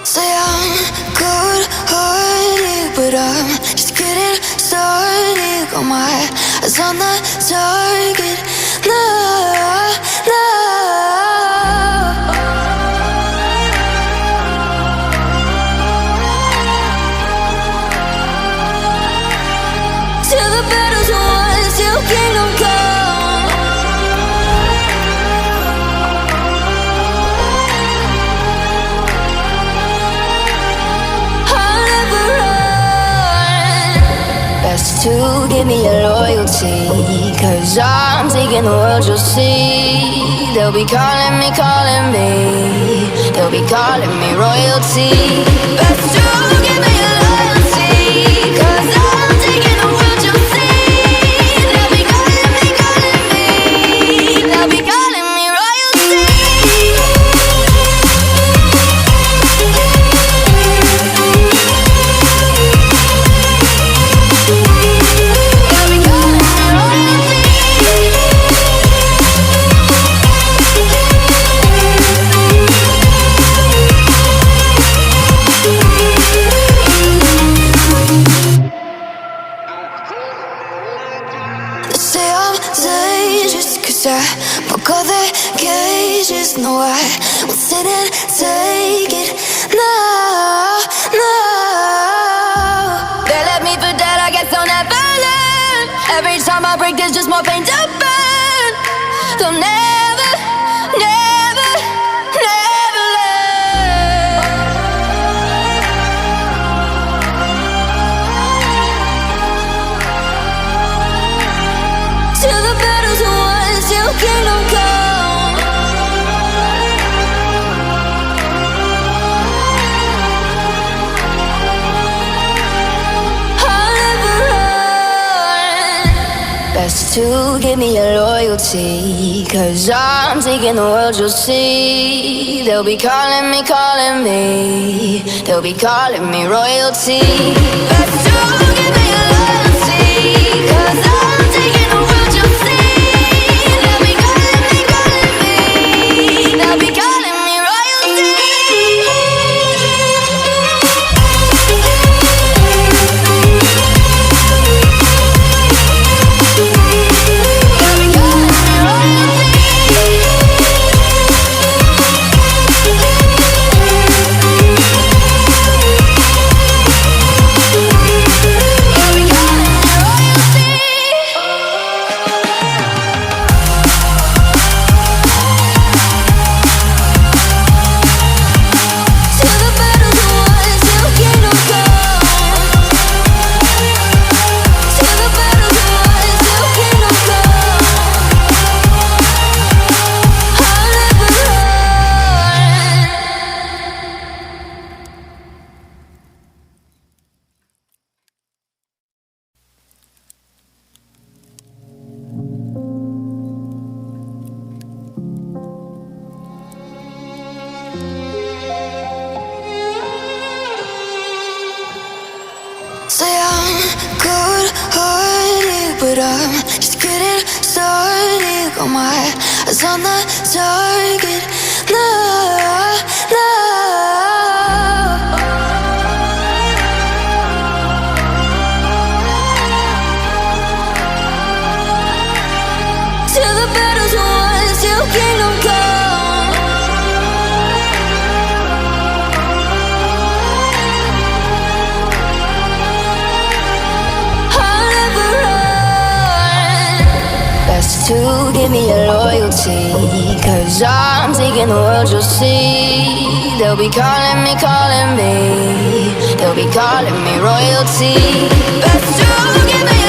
Say I'm good-hearted, but I'm just getting started. Got my eyes on the target. No, no. Till the battle's won, till kingdom come. I'll never run. Best to give me your loyalty, 'cause I'm taking the world, you'll see. They'll be calling me, they'll be calling me royalty. Best to give me your loyalty, 'cause I'm taking the world, you'll see. They'll be calling me, they'll be calling me royalty. They'll be calling me royalty. They say I'm dangerous, 'cause I broke all their cages. No, I won't sit and take it. No, no. They left me for dead, I guess I'll never learn. Every time I break, there's just more pain to burn. They'll never, never, never learn. Till the battle's won, till kingdom come. I'll never run. Best to give me your loyalty, 'cause I'm taking the world, you'll see. They'll be calling me, they'll be calling me royalty. Best to give me your loyalty, 'cause I'm taking the world, you'll see. They'll be calling me, they'll be calling me royalty. They'll be calling me royalty. They'll be calling me royalty. Till the battle's won, till kingdom come. Till the battle's won, till kingdom come. I'll never run. Say I'm good-hearted, but I'm just getting started. Got my eyes on the target. No, no. Till the battle's won, till kingdom come. I'll never run. Best to give me your loyalty, 'cause I'm taking the world, you'll see. They'll be calling me, they'll be calling me royalty. Best to give me